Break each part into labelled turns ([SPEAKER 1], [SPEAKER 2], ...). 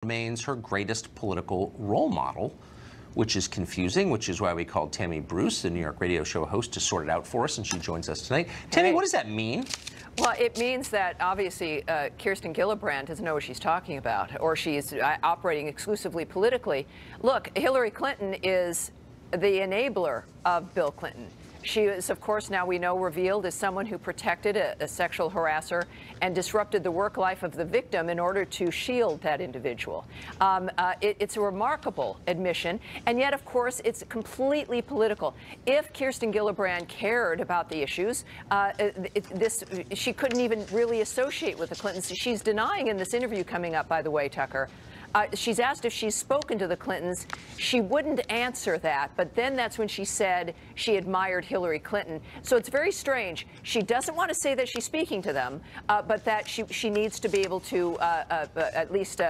[SPEAKER 1] remains her greatest political role model, which is confusing, which is why we called Tammy Bruce, the New York radio show host, to sort it out for us, and she joins us tonight. Tammy, what does that mean?
[SPEAKER 2] Well, it means that obviously Kirsten Gillibrand doesn't know what she's talking about, or she's operating exclusively politically. Look, Hillary Clinton is the enabler of Bill Clinton. She is, of course, now we know, revealed as someone who protected a sexual harasser and disrupted the work life of the victim in order to shield that individual. It's a remarkable admission, and yet, of course, it's completely political. If Kirsten Gillibrand cared about the issues, she couldn't even really associate with the Clintons. She's denying in this interview coming up, by the way, Tucker. She's asked if she's spoken to the Clintons. She wouldn't answer that, but then that's when she said she admired Hillary Clinton. So it's very strange. She doesn't want to say that she's speaking to them, but that she needs to be able to at least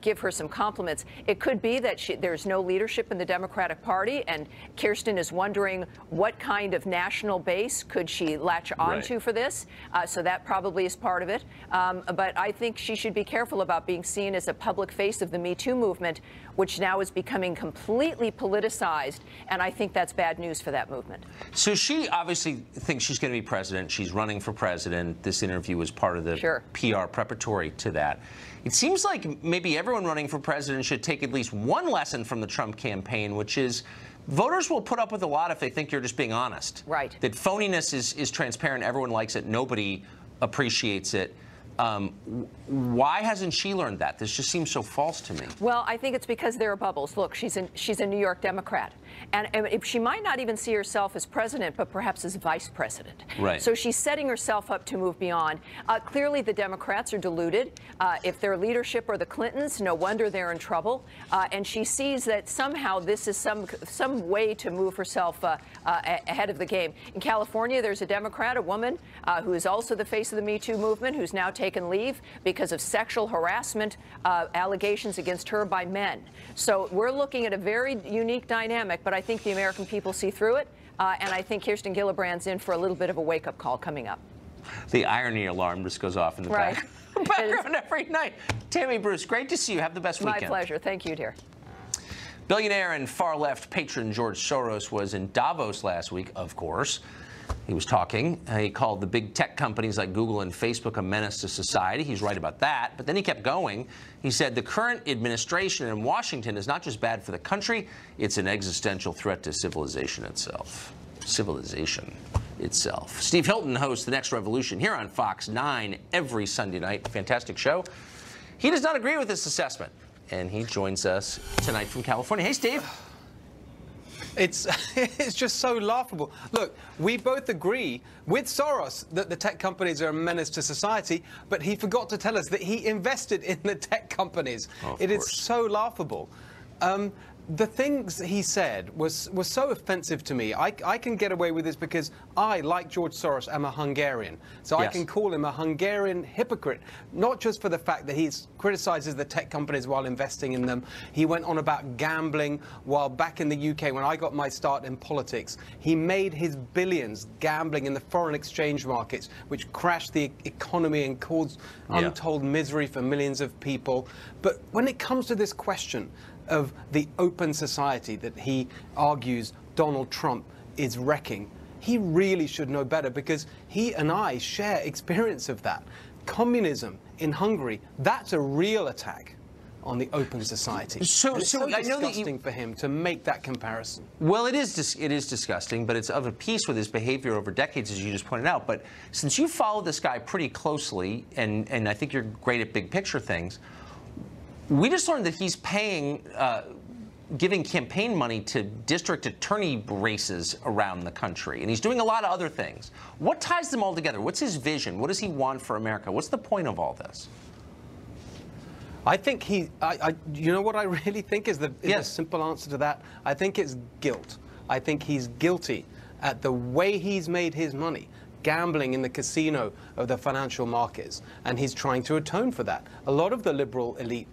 [SPEAKER 2] give her some compliments. It could be that there's no leadership in the Democratic Party, and Kirsten is wondering what kind of national base could she latch onto for this. So that probably is part of it. But I think she should be careful about being seen as a public face of the Me Too movement, which now is becoming completely politicized, and I think that's bad news for that movement.
[SPEAKER 1] So she obviously thinks she's going to be president. She's running for president. This interview was part of the PR preparatory to that. It seems like maybe everyone running for president should take at least one lesson from the Trump campaign, which is voters will put up with a lot if they think you're just being honest.
[SPEAKER 2] Right.
[SPEAKER 1] That phoniness is transparent. Everyone likes it. Nobody appreciates it. Why hasn't she learned that? This just seems so false to me.
[SPEAKER 2] Well, I think it's because there are bubbles. Look, she's a New York Democrat, and she might not even see herself as president, but perhaps as vice president.
[SPEAKER 1] Right.
[SPEAKER 2] So she's setting herself up to move beyond. Clearly, the Democrats are deluded. If their leadership are the Clintons, no wonder they're in trouble. And she sees that somehow this is some way to move herself ahead of the game. In California, there's a Democrat, a woman, who is also the face of the Me Too movement, who's now taken leave because of sexual harassment allegations against her by men. So we're looking at a very unique dynamic, but I think the American people see through it, and I think Kirsten Gillibrand's in for a little bit of a wake-up call coming up.
[SPEAKER 1] The irony alarm just goes off in the background every night. Tammy Bruce, great to see you. Have the best weekend.
[SPEAKER 2] My pleasure. Thank you, dear.
[SPEAKER 1] Billionaire and far-left patron George Soros was in Davos last week, of course. He was talking. He called the big tech companies like Google and Facebook a menace to society. He's right about that. But then he kept going. He said the current administration in Washington is not just bad for the country, it's an existential threat to civilization itself. Civilization itself. Steve Hilton hosts The Next Revolution here on Fox 9 every Sunday night. Fantastic show. He does not agree with this assessment, and he joins us tonight from California. Hey, Steve.
[SPEAKER 3] It's just so laughable. Look, we both agree with Soros that the tech companies are a menace to society, but he forgot to tell us that he invested in the tech companies. It is so laughable. The things he said was so offensive to me. I can get away with this because I, like George Soros, am a Hungarian. So I can call him a Hungarian hypocrite, not just for the fact that he criticizes the tech companies while investing in them. He went on about gambling while back in the UK, when I got my start in politics, he made his billions gambling in the foreign exchange markets, which crashed the economy and caused untold misery for millions of people. But when it comes to this question of the open society that he argues Donald Trump is wrecking, he really should know better, because he and I share experience of that. Communism in Hungary, that's a real attack on the open society. So it's so disgusting for him to make that comparison.
[SPEAKER 1] Well, it is disgusting, but it's of a piece with his behavior over decades, as you just pointed out. But since you follow this guy pretty closely, and I think you're great at big picture things, we just learned that he's paying, giving campaign money to district attorney races around the country, and he's doing a lot of other things. What ties them all together? What's his vision? What does he want for America? What's the point of all this?
[SPEAKER 3] I think you know what I really think is the simple answer to that? I think it's guilt. I think he's guilty at the way he's made his money, gambling in the casino of the financial markets, and he's trying to atone for that. A lot of the liberal elite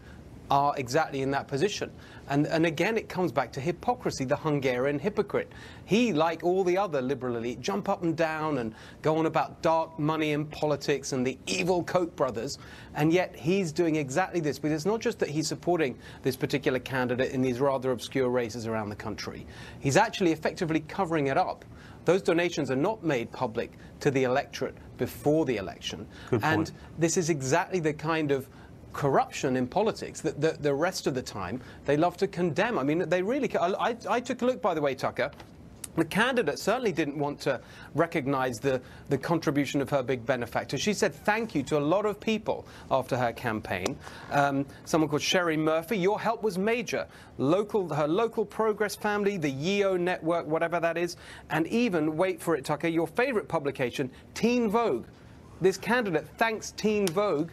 [SPEAKER 3] are exactly in that position. And again, it comes back to hypocrisy, the Hungarian hypocrite. He, like all the other liberal elite, jump up and down and go on about dark money in politics and the evil Koch brothers, and yet he's doing exactly this. Because it's not just that he's supporting this particular candidate in these rather obscure races around the country. He's actually effectively covering it up. Those donations are not made public to the electorate before the election.
[SPEAKER 1] Good point.
[SPEAKER 3] And this is exactly the kind of corruption in politics that the rest of the time they love to condemn. I mean, they really. I took a look, by the way, Tucker. The candidate certainly didn't want to recognize the contribution of her big benefactor. She said thank you to a lot of people after her campaign. Someone called Sherry Murphy, your help was major. Her local Progress family, the YEO network, whatever that is, and even, wait for it, Tucker, your favorite publication, Teen Vogue. This candidate thanks Teen Vogue,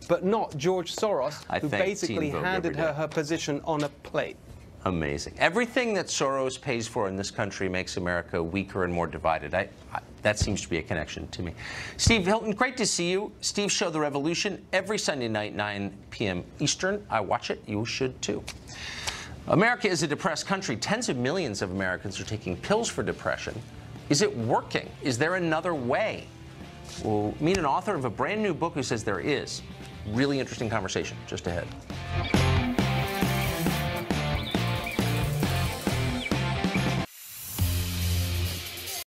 [SPEAKER 3] but not George Soros, who basically handed her position on a plate.
[SPEAKER 1] Amazing. Everything that Soros pays for in this country makes America weaker and more divided. That seems to be a connection to me. Steve Hilton, great to see you. Steve's show, The Revolution, every Sunday night, 9 p.m. Eastern. I watch it. You should, too. America is a depressed country. Tens of millions of Americans are taking pills for depression. Is it working? Is there another way? We'll meet an author of a brand new book who says there is. Really interesting conversation just ahead.